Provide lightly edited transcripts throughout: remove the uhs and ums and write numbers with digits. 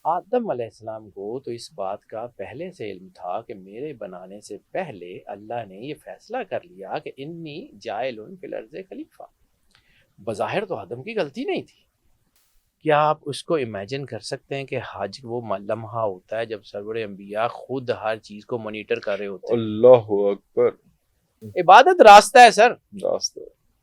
آدم علیہ السلام کو تو اس بات کا پہلے سے علم تھا کہ میرے بنانے سے پہلے اللہ نے یہ فیصلہ کر لیا کہ انی جائل فی الارض خلیفہ۔ بظاہر تو آدم کی غلطی نہیں تھی۔ کیا آپ اس کو امیجن کر سکتے ہیں کہ حج وہ لمحہ ہوتا ہے جب سرور انبیاء خود ہر چیز کو مانیٹر کر رہے ہوتے ہیں؟ اللہ اکبر۔ عبادت راستہ ہے سر، راستہ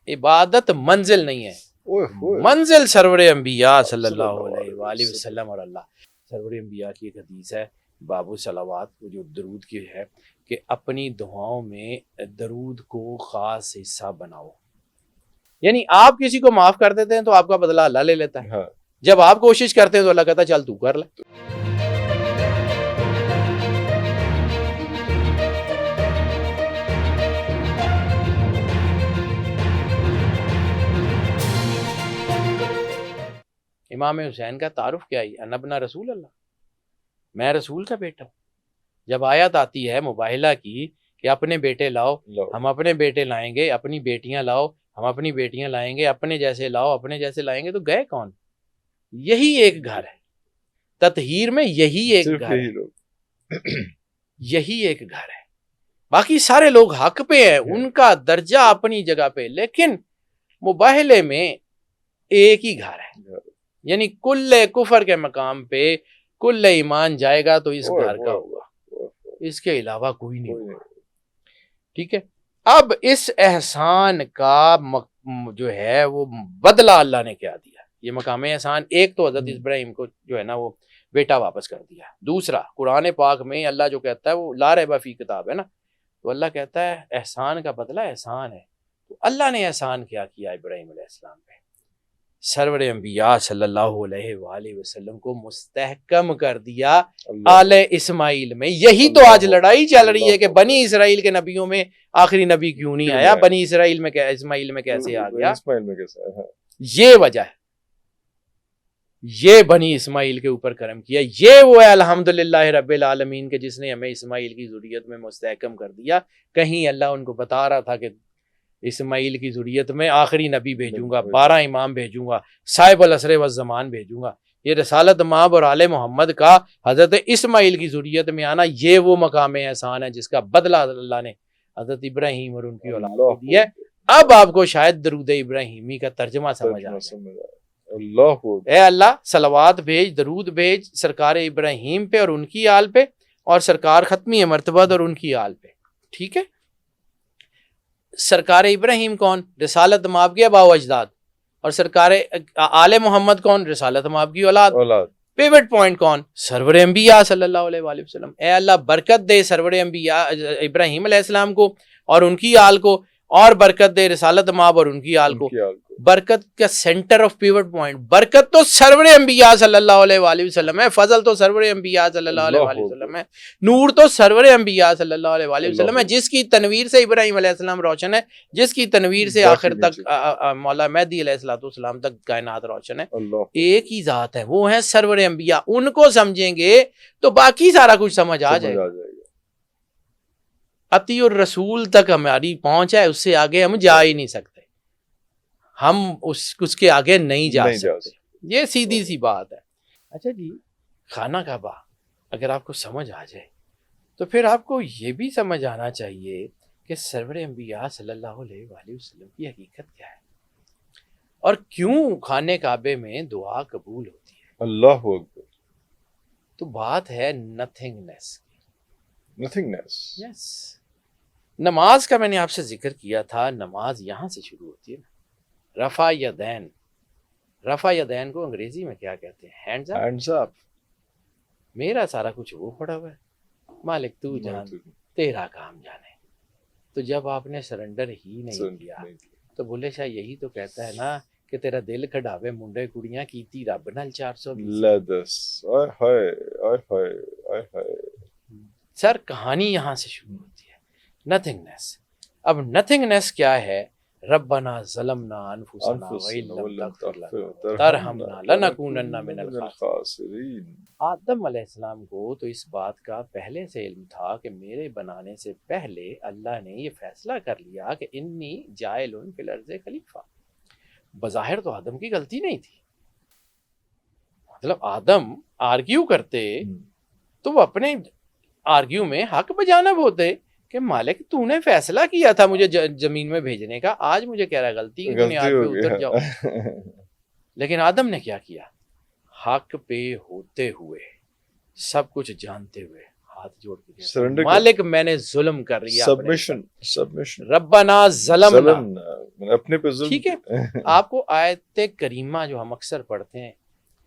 عبادت منزل نہیں ہے۔ اوئے ہوئے منزل سرور انبیاء صلی اللہ علیہ وآلہ وسلم اور اللہ۔ سرور انبیاء کی ایک حدیث ہے باب الصلوات جو درود کی ہے کہ اپنی دعاؤں میں درود کو خاص حصہ بناؤ۔ یعنی آپ کسی کو معاف کر دیتے ہیں تو آپ کا بدلہ اللہ لے لیتا ہے، ہاں جب آپ کوشش کرتے ہیں تو اللہ کہتا ہے چل تو کر لے۔ امام حسین کا تعارف کیا ہی انا ابن رسول اللہ، میں رسول کا بیٹا ہوں۔ جب آیت آتی ہے مباہلہ کی کہ اپنے بیٹے لاؤ لو ہم اپنے بیٹے لائیں گے، اپنی بیٹیاں لاؤ ہم اپنی بیٹیاں لائیں گے، اپنے جیسے لاؤ اپنے جیسے لائیں گے، تو گئے کون؟ یہی ایک گھر ہے، تطہیر میں یہی ایک صرف گھر یہی ہے، لوگ یہی ایک گھر ہے۔ باقی سارے لوگ حق پہ ہیں، ان کا درجہ اپنی جگہ پہ، لیکن مباہلے میں ایک ہی گھر ہے۔ یعنی کل کفر کے مقام پہ کل ایمان جائے گا تو اس گھر کا ہوگا، اس کے علاوہ کوئی نہیں ہوگا۔ ٹھیک ہے، اب اس احسان کا جو ہے وہ بدلہ اللہ نے کیا دیا؟ یہ مقام احسان ایک تو حضرت ابراہیم کو جو ہے نا وہ بیٹا واپس کر دیا، دوسرا قرآن پاک میں اللہ جو کہتا ہے وہ لا ریب فی کتاب ہے نا، تو اللہ کہتا ہے احسان کا بدلہ احسان ہے۔ تو اللہ نے احسان کیا ابراہیم علیہ السلام پہ؟ سرور انبیاء صلی اللہ علیہ وآلہ وسلم کو مستحکم کر دیا آل اسماعیل میں۔ یہی تو آج لڑائی چل رہی ہے کہ بنی اسرائیل کے نبیوں میں آخری نبی کیوں نہیں آیا، بنی اسرائیل میں اسماعیل میں کیسے آ گیا؟ اسماعیل میں کیسے آیا؟ یہ وجہ ہے، یہ بنی اسماعیل کے اوپر کرم کیا، یہ وہ ہے الحمدللہ رب العالمین کے جس نے ہمیں اسماعیل کی ذریت میں مستحکم کر دیا۔ کہیں اللہ ان کو بتا رہا تھا کہ اسماعیل کی ذریت میں آخری نبی بھیجوں گا، 12 امام بھیجوں گا، صاحب العصر والزمان بھیجوں گا۔ یہ رسالت مآب اور آل محمد کا حضرت اسماعیل کی ذریت میں آنا، یہ وہ مقام احسان ہے جس کا بدلہ اللہ نے حضرت ابراہیم اور ان کی اولاد کو دیا ہے۔ اب آپ کو شاید درود ابراہیمی کا ترجمہ سمجھ آ جائے۔ اے اللہ صلوات بھیج، درود بھیج سرکار ابراہیم پہ اور ان کی آل پہ، اور سرکار ختمی مرتبہ اور ان کی آل پہ۔ ٹھیک ہے، سرکار ابراہیم کون؟ رسالت مآب کے آباء و اجداد، اور سرکار آل محمد کون؟ رسالت مآب کی اولاد۔ پیوٹ پوائنٹ کون؟ سرور انبیاء صلی اللہ علیہ وآلہ وسلم۔ اے اللہ برکت دے سرور انبیاء ابراہیم علیہ السلام کو اور ان کی آل کو، اور برکت دے رسالت مآب اور ان کی آل کو۔ برکت کا سینٹر آف پیوٹ پوائنٹ، برکت تو سرور انبیاء صلی اللہ علیہ وآلہ وسلم ہے، فضل تو سرور انبیاء صلی اللہ علیہ وآلہ وسلم ہے، نور تو سرور انبیاء صلی اللہ علیہ وآلہ وسلم ہے، جس کی تنویر سے ابراہیم علیہ السلام روشن ہے، جس کی تنویر سے آخر تک مولا مہدی علیہ السلام تک کائنات روشن ہے۔ ایک ہی ذات ہے، وہ ہے سرور انبیاء۔ ان کو سمجھیں گے تو باقی سارا کچھ سمجھ آ جائے گا۔ اطیع الرسول تک ہماری پہنچ ہے، اس سے آگے ہم جا ہی نہیں سکتے، ہم اس کے آگے نہیں جا سکتے، یہ سیدھی سی بات ہے۔ اچھا جی، خانہ کعبہ اگر آپ کو سمجھ آ جائے تو پھر آپ کو یہ بھی سمجھ آنا چاہیے کہ سرور انبیاء صلی اللہ علیہ وآلہ وسلم کی حقیقت کیا ہے، اور کیوں خانہ کعبے میں دعا قبول ہوتی ہے۔ اللہ اکبر۔ تو بات ہے نتھنگنیس کی۔ یس، نماز کا میں نے آپ سے ذکر کیا تھا، نماز یہاں سے شروع ہوتی ہے نا، رفع یدین۔ رفع یدین کو انگریزی میں کیا کہتے ہیں؟ ہینڈز اپ۔ میرا سارا کچھ وہ پڑا ہوا ہے، مالک تو جان تیرا کام جانے۔ تو جب آپ نے سرنڈر ہی نہیں کیا تو بولے شاہ یہی تو کہتا ہے نا کہ تیرا دل کھڈاوے منڈے کڑیاں کیتی رب نال 420۔ سر کہانی یہاں سے شروع ہوتی ہے، نتھنگنیس۔ اب نتھنگنیس کیا ہے؟ ربنا ظلمنا انفسنا وإن لم تغفر لنا وترحمنا لنکونن من الخاسرین۔ آدم علیہ السلام کو تو اس بات کا پہلے سے علم تھا کہ میرے بنانے سے پہلے اللہ نے یہ فیصلہ کر لیا کہ انی جائل فی الارض خلیفہ۔ بظاہر تو آدم کی غلطی نہیں تھی، مطلب آدم آرگیو کرتے تو وہ اپنے آرگیو میں حق بجانب ہوتے کہ مالک تو نے فیصلہ کیا تھا مجھے زمین میں بھیجنے کا، آج مجھے کہہ رہا ہے غلطی غلطی ہو اتر گئی. جاؤ. لیکن آدم نے کیا کیا؟ حق پہ ہوتے ہوئے، سب کچھ جانتے ہوئے ہاتھ جوڑ کے Surrender کہا مالک میں نے ظلم کر لیا، سبمشن ربنا ظلمنا. اپنے پہ ظلم. ٹھیک ہے، آپ کو آیت کریمہ جو ہم اکثر پڑھتے ہیں،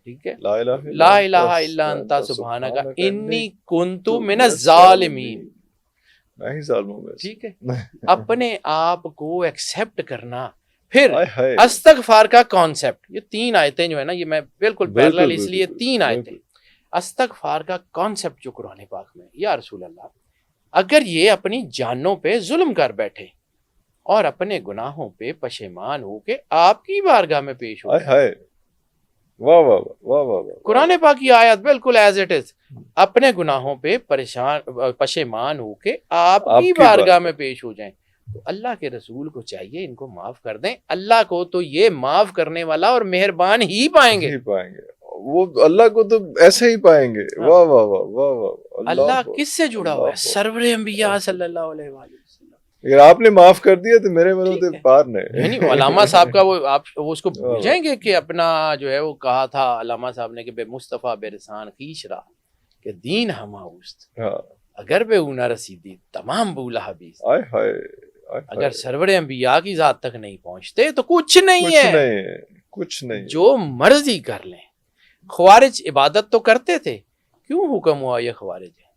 ٹھیک ہے، لا الہ الا انت سبحانک انی کنت من الظالمین. میں ہی ظالم ہوں. ٹھیک ہے، اپنے آپ کو ایکسیپٹ کرنا. پھر ہائے استغفار کا کانسیپٹ، یہ 3 آیتیں جو ہے نا، یہ میں بالکل پیرلل اس لیے 3 آیتیں. استغفار کا کانسیپٹ جو قرآن پاک میں، یا رسول اللہ، اگر یہ اپنی جانوں پہ ظلم کر بیٹھے اور اپنے گناہوں پہ پشیمان ہو کے آپ کی بارگاہ میں پیش ہو، ہائے واہ واہ واہ واہ واہ. قرآن پاک کی آیت بالکل ایز اٹ از، اپنے گناہوں پہ پشیمان ہو کے آپ کی بارگاہ میں پیش ہو جائیں، تو اللہ کے رسول کو چاہیے ان کو معاف کر دیں. اللہ کو تو یہ معاف کرنے والا اور مہربان ہی پائیں گے. وہ اللہ کو تو ایسے ہی پائیں گے. واہ واہ واہ واہ واہ. اللہ کس سے جڑا ہوا ہے؟ سرور انبیاء صلی اللہ علیہ وآلہ وسلم. اگر آپ نے معاف کر دیا تو میرے منوں تے پار نہیں. یعنی علامہ صاحب کا وہ آپ اس کو بھول جائیں گے کہ اپنا جو ہے وہ کہا تھا علامہ صاحب نے کہ بے مصطفیٰ بے رسان خیش را کہ دین ہما اوست اگر بے اونا رسیدی تمام بولا حبیث. اگر سرور انبیاء کی ذات تک نہیں پہنچتے تو کچھ نہیں ہے، کچھ نہیں. جو مرضی کر لیں. خوارج عبادت تو کرتے تھے، کیوں حکم ہوا یہ خوارج ہے؟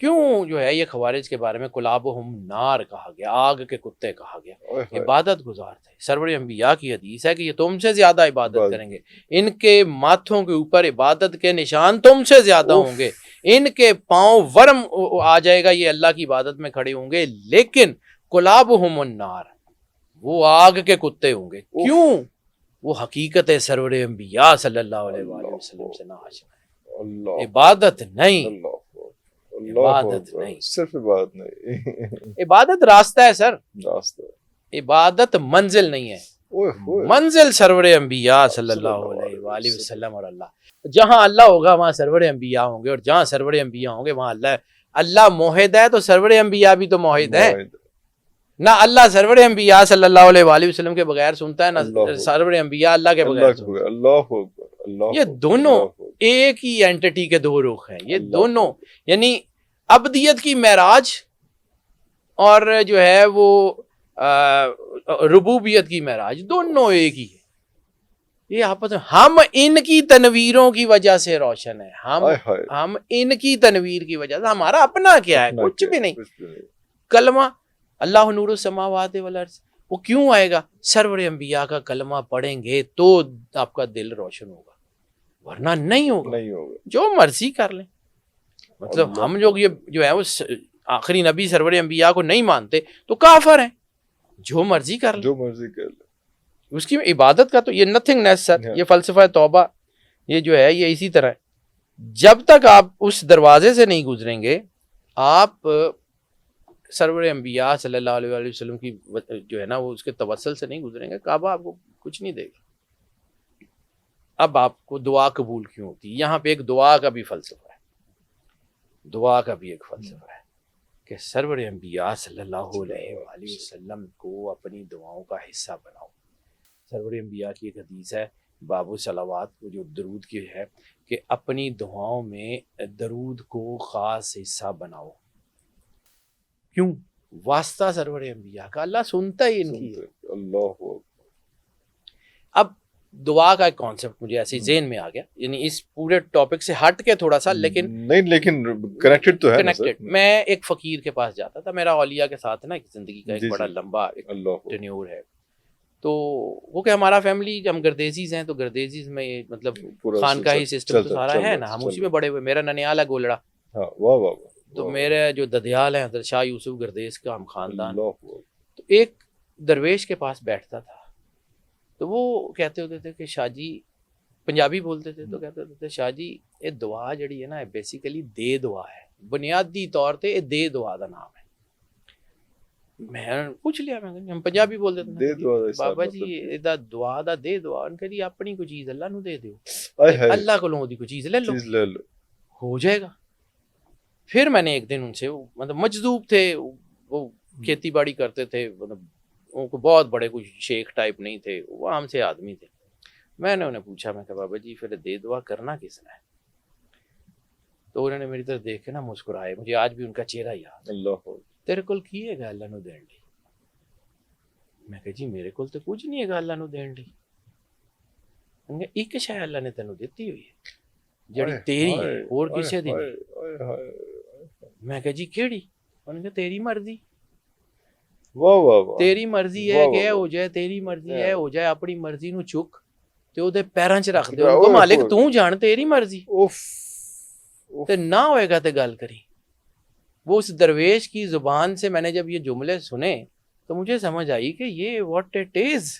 کیوں جو ہے یہ خوارج کے بارے میں کلابہم نار کہا گیا، آگ کے کتے کہا گیا؟ عبادت گزار تھے. سرور انبیاء کی حدیث ہے کہ یہ تم سے زیادہ عبادت کریں گے، ان کے ماتھوں کے اوپر عبادت کے نشان تم سے زیادہ ہوں گے، ان کے پاؤں ورم آ جائے گا، یہ اللہ کی عبادت میں کھڑے ہوں گے، لیکن کلابہم النار، وہ آگ کے کتے ہوں گے. کیوں؟ وہ حقیقت سرور انبیاء صلی اللہ علیہ وآلہ وسلم سے ناآشنا ہے. عبادت نہیں، عبادت نہیں، صرف عبادت نہیں. عبادت راستہ ہے سر، راستہ. عبادت منزل نہیں ہے. منزل سرور انبیاء صلی اللہ علیہ وآلہ وسلم اور اللہ. جہاں اللہ ہوگا وہاں سرور انبیاء ہوں گے، اور جہاں سرور انبیاء ہوں گے وہاں اللہ ہے. اللہ موحد ہے تو سرور انبیاء بھی تو موحد ہے. نہ اللہ سرور انبیاء صلی اللہ علیہ وآلہ وسلم کے بغیر سنتا ہے، نہ سرور انبیاء اللہ کے بغیر سنتا ہے. اللہ یہ دونوں ایک ہی اینٹی کے 2 رخ ہیں. یہ دونوں یعنی ابدیت کی معراج اور جو ہے وہ ربوبیت کی معراج، دونوں ایک ہی ہے. یہ آپس میں ہم ان کی تنویروں کی وجہ سے روشن ہے، ہم ان کی تنویر کی وجہ سے. ہمارا اپنا کیا ہے؟ کچھ بھی نہیں. کلمہ اللہ نور السماوات والارض وہ کیوں آئے گا؟ سرور انبیاء کا کلمہ پڑھیں گے تو آپ کا دل روشن ہوگا، ورنہ نہیں ہوگا. جو مرضی کر لیں. مطلب ہم لوگ یہ جو ہے وہ آخری نبی سرور انبیاء کو نہیں مانتے تو کافر ہیں. جو مرضی کر لیں، جو مرضی کر لیں. اس کی عبادت کا تو یہ نتھنگ نیس سر. یہ فلسفہ توبہ یہ جو ہے یہ اسی طرح ہے. جب تک آپ اس دروازے سے نہیں گزریں گے، آپ سرور انبیاء صلی اللہ علیہ وآلہ وسلم کی جو ہے نا وہ اس کے توسل سے نہیں گزریں گے، کعبہ آپ کو کچھ نہیں دے گا. اب آپ کو دعا قبول کیوں ہوتی ہے؟ یہاں پہ ایک دعا کا بھی فلسفہ ہے. دعا کا بھی ایک فلسفہ ہے کہ سرور انبیاء صلی اللہ علیہ وآلہ وسلم کو اپنی دعاؤں کا حصہ بناؤ. سرور انبیاء کی ایک حدیث ہے باب الصلوات کو جو درود کی ہے کہ اپنی دعاؤں میں درود کو خاص حصہ بناؤ. کیوں؟ واسطہ سرور انبیاء کا، اللہ سنتا ہی ان کی. اللہ. اب دعا کا ایک کانسیپٹ مجھے ایسے ذہن میں آ گیا، یعنی اس پورے ٹاپک سے ہٹ کے تھوڑا سا، لیکن کنیکٹڈ تو ہے. کنیکٹڈ. میں ایک فقیر کے پاس جاتا تھا، میرا اولیاء کے ساتھ نا ایک زندگی کا ایک بڑا لمبا ٹینیور ہے. تو وہ کہ ہمارا فیملی ہم گردیزیز ہیں، تو گردیزیز میں مطلب خانقاہی سسٹم تو سارا ہے نا، ہم اسی میں بڑے ہوئے. میرا ننیال ہے گولڑا، تو میرے جو ددیال ہیں حضرت شاہ یوسف گردیز کا ہم خاندان. تو ایک درویش کے پاس بیٹھتا تھا، تو وہ کہتے ہوتے تھے کہ شاہ جی، پنجابی بولتے تھے، تو کہتے ہوتے تھے شاہ جی یہ دعا جڑی ہے نا بیسیکلی دے دعا ہے، بنیادی طور تے دے دعا دا نام ہے. میں پوچھ لیا, میں ہم پنجابی بول دیتے دے ہیں دعا دا بابا حساب جی ادا دعا دا دے دعا, ان کے لیے اپنی کوئی چیز اللہ نو دے دیو, آئے ہائے اللہ کو لوگوں دی کوئی چیز لے لو, چیز لے لو. ہو جائے گا. پھر میں نے ایک دن ان سے, مطلب مجذوب تھے وہ, کھیتی باڑی کرتے تھے, مطلب ان کو بہت بڑے کوئی شیخ ٹائپ نہیں تھے, وہ عام سے آدمی تھے. میں نے انہیں پوچھا, میں کہا بابا جی پھر دے دعا کرنا کس نے؟ تو انہوں نے میری طرف دیکھ کے نا مسکرائے, مجھے آج بھی ان کا چہرہ یاد, اللہ تیرے کول کی ہے گا اللہ نو دین لی؟ میں کہا جی میرے کول تو کچھ نہیں ہے گا اللہ نو دین لی. ایک شے اللہ نے تینوں دیتی ہوئی ہے جڑی تیری ہے, اور کسے دی نہیں. میں کہا جی کیڑی؟ انہوں نے کہا تیری مرضی. واہ واہ واہ, تیری مرضی ہے کہ ہو جائے, تیری مرضی ہے ہو جائے, اپنی مرضی نو چک تے اودے پیراں 'چ رکھ دے, او مالک تو جان تیری مرضی, تے نہ ہوئے گا تے گل کری. وہ اس درویش کی زبان سے میں نے جب یہ جملے سنے تو مجھے سمجھ آئی کہ یہ واٹ اٹ از.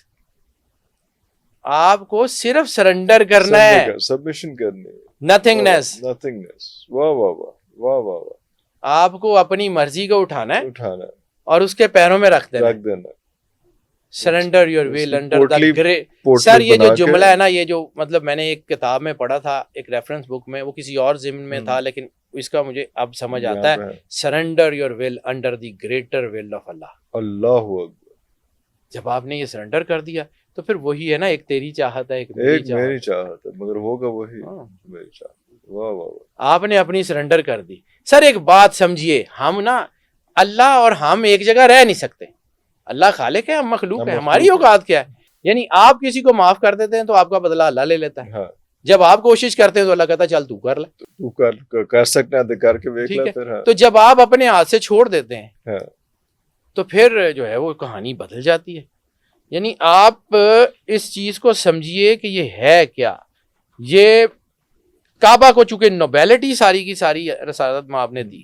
آپ کو صرف سرنڈر کرنا ہے, سبمیشن کرنی ہے, نتھنگنیس. نتھنگنیس. واہ واہ واہ واہ واہ واہ. آپ کو اپنی مرضی کو اٹھانا ہے اٹھانا اور اس کے پیروں میں رکھ دینا. رکھ دینا. Surrender your will under the great. Sir یہ جو جملہ ہے نا, یہ جو مطلب میں نے ایک کتاب میں پڑھا تھا, ایک ریفرنس بک میں, وہ کسی اور ضمن میں تھا, لیکن اس کا مجھے اب سمجھ آتا ہے. Surrender your will under the greater will of Allah. اللہ اکبر. جب آپ نے یہ سرنڈر کر دیا تو پھر وہی ہے نا, ایک تیری چاہت ہے, ایک میری چاہت ہے, مگر ہوگا وہی میری چاہت. واہ واہ واہ. آپ نے اپنی سرنڈر کر دی. سر ایک بات سمجھیے, ہم نا اللہ اور ہم ایک جگہ رہ نہیں سکتے. اللہ خالق ہے, ہم مخلوق ہے, ہماری اوقات کیا ہے. یعنی آپ کسی کو معاف کر دیتے ہیں تو آپ کا بدلہ اللہ لے لیتا ہے. جب آپ کوشش کرتے ہیں تو اللہ کہتا ہے چل تو کر لے, تو کر سکنا ہے کر کے دیکھ لے. پھر تو جب آپ اپنے ہاتھ سے چھوڑ دیتے ہیں تو پھر جو ہے وہ کہانی بدل جاتی ہے. یعنی آپ اس چیز کو سمجھیے کہ یہ ہے کیا. یہ کعبہ کو چونکہ نوبیلٹی ساری کی ساری رسالت میں آپ نے دی,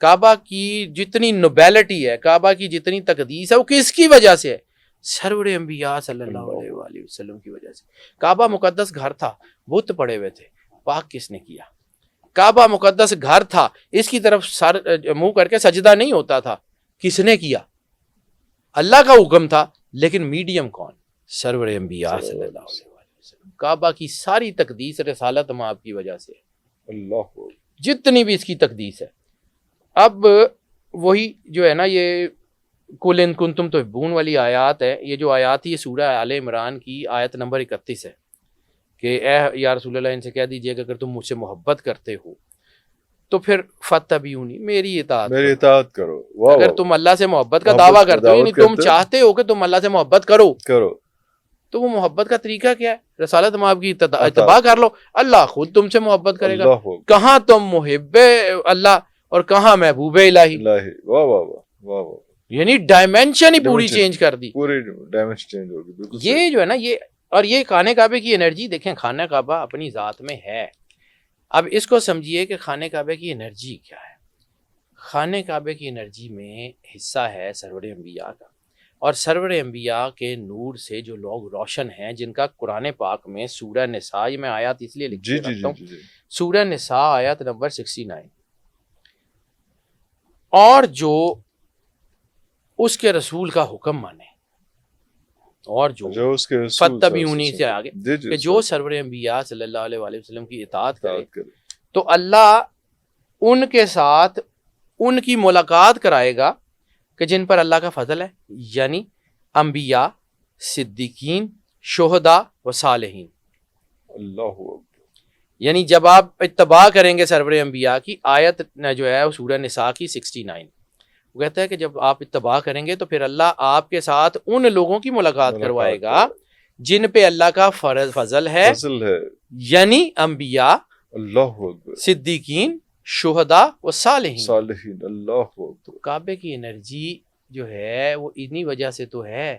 کعبہ کی جتنی نوبیلٹی ہے, کعبہ کی جتنی تقدیس ہے, وہ کس کی وجہ سے ہے؟ سرور انبیاء صلی اللہ علیہ وآلہ وسلم کی وجہ سے. کعبہ مقدس گھر تھا, بت پڑے ہوئے تھے, پاک کس نے کیا؟ کعبہ مقدس گھر تھا, اس کی طرف سر منہ کر کے سجدہ نہیں ہوتا تھا, کس نے کیا؟ اللہ کا حکم تھا, لیکن میڈیم کون؟ سرور انبیاء صلی اللہ علیہ وآلہ وسلم. کعبہ کی ساری تقدیس رسالت آپ کی وجہ سے, اللہ جتنی بھی اس کی تقدیس ہے. اب وہی جو ہے نا, یہ کل ان کنتم تحبون والی آیات ہے, یہ جو آیات یہ سورہ آل عمران کی آیت نمبر 31 ہے کہ اے یا رسول اللہ ان سے کہہ دیجئے کہ اگر تم مجھ سے محبت کرتے ہو تو پھر فاتبعونی, میری اطاعت کرو. اگر تم اللہ سے محبت کا دعویٰ کرتے ہو, یعنی تم چاہتے ہو کہ تم اللہ سے محبت کرو, تو وہ محبت کا طریقہ کیا ہے؟ رسالت آپ کی اتباع کر لو, اللہ خود تم سے محبت کرے گا. کہاں تم محب اللہ اور کہاں محبوب الہی. واہ واہ واہ واہ. یعنی ڈائمینشن ہی پوری چینج کر دی, پوری ڈائمینشن چینج ہو گئی. یہ جو ہے نا, یہ اور یہ خانہ کعبے کی انرجی دیکھیں, خانہ کعبہ اپنی ذات میں ہے. اب اس کو سمجھیے کہ خانہ کعبے کی انرجی کیا ہے. خانہ کعبے کی انرجی میں حصہ ہے سرور انبیاء کا, اور سرور انبیاء کے نور سے جو لوگ روشن ہیں, جن کا قرآن پاک میں سورہ نساء, یہ میں آیات اس لیے لکھ رکھتا ہوں, سورہ نساء آیت نمبر 69, اور جو اس کے رسول کا حکم مانے, اور جو اس کے فتبعونی سے آگے کہ جو سرور انبیاء صلی اللہ علیہ وآلہ وسلم کی اطاعت کرے تو اللہ ان کے ساتھ ان کی ملاقات کرائے گا کہ جن پر اللہ کا فضل ہے, یعنی انبیاء, صدیقین, شہداء و صالحین. اللہ. یعنی جب آپ اتباع کریں گے سرور انبیاء کی, آیت جو ہے وہ سورہ نساء کی 69, وہ کہتا ہے کہ جب آپ اتباع کریں گے تو پھر اللہ آپ کے ساتھ ان لوگوں کی ملاقات کروائے گا جن پہ اللہ کا فضل ہے, یعنی انبیاء, صدیقین, شہداء و صالحین. اللہ. تو کعبے کی انرجی جو ہے وہ اتنی وجہ سے تو ہے.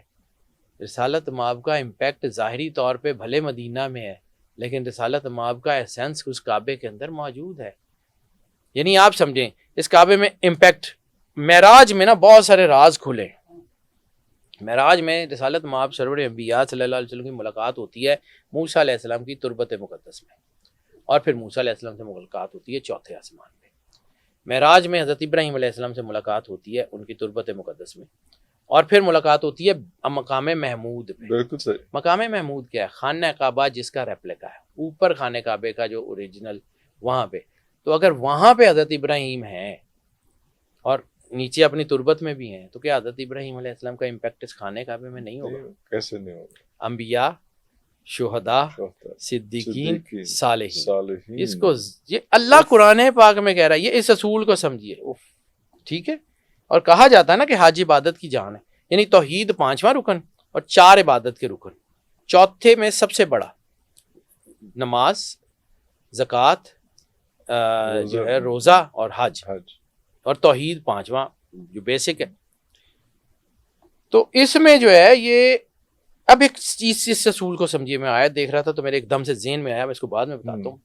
رسالت مآب کا امپیکٹ ظاہری طور پہ بھلے مدینہ میں ہے, لیکن رسالت مآب کا ایسنس اس کعبے کے اندر موجود ہے. یعنی آپ سمجھیں اس کعبے میں امپیکٹ, معراج میں نا بہت سارے راز کھلے. معراج میں رسالت مآب سرور انبیاء صلی اللہ علیہ وسلم کی ملاقات ہوتی ہے موسیٰ علیہ السلام کی تربت مقدس میں, اور پھر موسیٰ علیہ السلام سے ملاقات ہوتی ہے چوتھے آسمان پہ. معراج میں حضرت ابراہیم علیہ السلام سے ملاقات ہوتی ہے ان کی تربت مقدس میں، اور پھر ملاقات ہوتی ہے مقام محمود پہ۔ بالکل صحیح۔ مقام محمود کیا ہے؟ خانہ کعبہ جس کا ریپلیکا ہے، اوپر خانہ کعبے کا جو اوریجنل وہاں پہ، تو اگر وہاں پہ حضرت ابراہیم ہیں اور نیچے اپنی تربت میں بھی ہیں، تو کیا حضرت ابراہیم علیہ السلام کا امپیکٹ اس خانہ کعبے میں نہیں ہوگا؟ کیسے نہیں ہوگا؟ انبیاء، شہداء، صدیقین، صالحین، اس کو یہ اللہ قرآن پاک میں کہہ رہا ہے، یہ اس اصول کو سمجھیے، ٹھیک ہے؟ اور کہا جاتا ہے نا کہ حج عبادت کی جان ہے، یعنی توحید 5واں رکن اور 4 عبادت کے رکن، چوتھے میں سب سے بڑا نماز، زکوٰۃ، جو ہے روزہ اور حج، اور توحید 5واں جو بیسک ہے۔ تو اس میں جو ہے یہ اب ایک چیز اس اصول کو سمجھیے، میں آیت دیکھ رہا تھا تو میرے ایک دم سے ذہن میں آیا، میں اس کو بعد میں بتاتا ہوں۔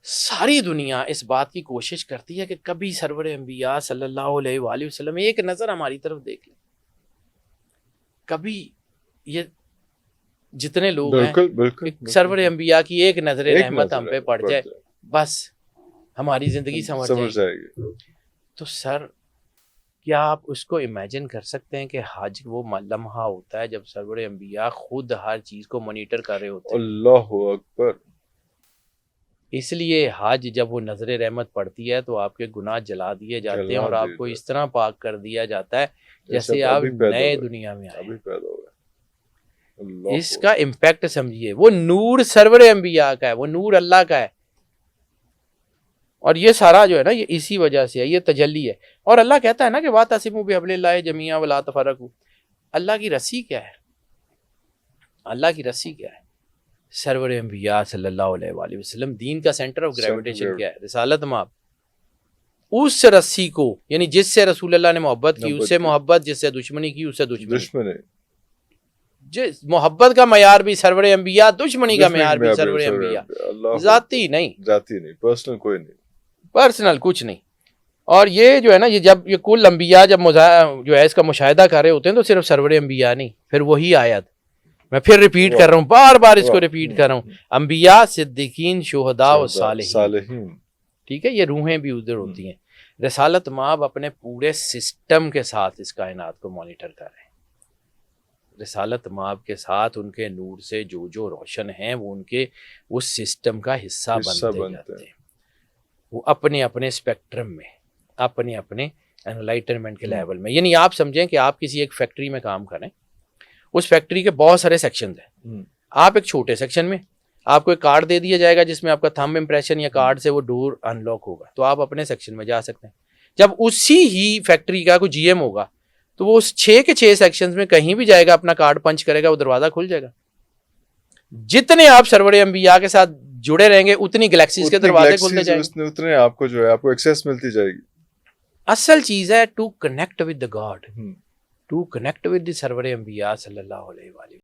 ساری دنیا اس بات کی کوشش کرتی ہے کہ کبھی سرور انبیاء صلی اللہ علیہ وآلہ وسلم ایک نظر ہماری طرف دیکھ لیں، کبھی یہ جتنے لوگ ہیں سرور انبیاء کی ایک نظر رحمت ہم پہ پڑ جائے، بس ہماری زندگی سمجھ جائے گی۔ تو سر کیا آپ اس کو امیجن کر سکتے ہیں کہ حج وہ لمحہ ہوتا ہے جب سرور انبیاء خود ہر چیز کو مانیٹر کر رہے ہوتے ہیں؟ اللہ اکبر۔ اس لیے حج جب وہ نظر رحمت پڑتی ہے تو آپ کے گناہ جلا دیے جاتے ہیں اور آپ کو اس طرح پاک کر دیا جاتا ہے جیسے آپ نئے دنیا میں آئے۔ اس کا امپیکٹ سمجھیے، وہ نور سرور انبیاء کا ہے، وہ نور اللہ کا ہے، اور یہ سارا جو ہے نا یہ اسی وجہ سے ہے، یہ تجلی ہے۔ اور اللہ کہتا ہے نا کہ وَاعْتَصِمُوا بِحَبْلِ اللَّهِ جَمِيعًا وَلَا تَفَرَّقُوا، اللہ کی رسی کیا ہے؟ اللہ کی رسی کیا ہے؟ سرور انبیاء صلی اللہ علیہ وآلہ وسلم، دین کا سینٹر آف گریویٹیشن کیا ہے؟ رسالت مآب۔ اس رسی کو، یعنی جس سے رسول اللہ نے محبت کی اس سے محبت، جس سے دشمنی کی اس سے دشمنی، جس محبت کا معیار بھی سرور انبیاء، دشمنی کا معیار بھی سرور انبیاء، ذاتی نہیں، پرسنل کوئی نہیں، پرسنل کچھ نہیں۔ اور یہ جو ہے نا، یہ جب یہ کل انبیاء جب جو ہے اس کا مشاہدہ کر رہے ہوتے ہیں تو صرف سرور انبیاء نہیں، پھر وہی آیت میں پھر ریپیٹ کر رہا ہوں، بار بار اس کو ریپیٹ کر رہا ہوں، انبیاء، صدیقین، شہداء و صالحین، ٹھیک ہے؟ یہ روحیں بھی ادھر ہوتی ہیں۔ رسالت مآب اپنے پورے سسٹم کے ساتھ اس کائنات کو مانیٹر کر رہے ہیں۔ رسالت مآب کے ساتھ ان کے نور سے جو روشن ہیں وہ ان کے اس سسٹم کا حصہ بنتے جاتے ہیں، وہ اپنے اپنے اسپیکٹرم میں، اپنے اپنے انلائٹنمنٹ کے لیول میں۔ یعنی آپ سمجھیں کہ آپ کسی ایک فیکٹری میں کام کریں، اس فیکٹری کے بہت سارے سیکشنز ہیں، آپ ایک چھوٹے سیکشن میں، آپ کو ایک کارڈ دے دیا جائے گا جس میں آپ کا تھمب امپریشن یا کارڈ سے وہ ڈور ان لاک ہوگا، تو آپ اپنے سیکشن میں جا سکتے ہیں۔ جب اسی ہی فیکٹری کا کوئی جی ایم ہوگا تو وہ اس 6 کے 6 سیکشنز میں کہیں بھی جائے گا، اپنا کارڈ پنچ کرے گا، وہ دروازہ کھل جائے گا۔ جتنے آپ سرور انبیاء کے ساتھ جڑے رہیں گے اتنی گلیکسیز کے دروازے کھلتے جائیں گے، اتنے آپ کو جو ہے آپ کو ایکسیس ملتی جائے گی۔ اصل چیز ہے to connect with the god, to connect with the سرور انبیاء صلی اللہ علیہ وآلہ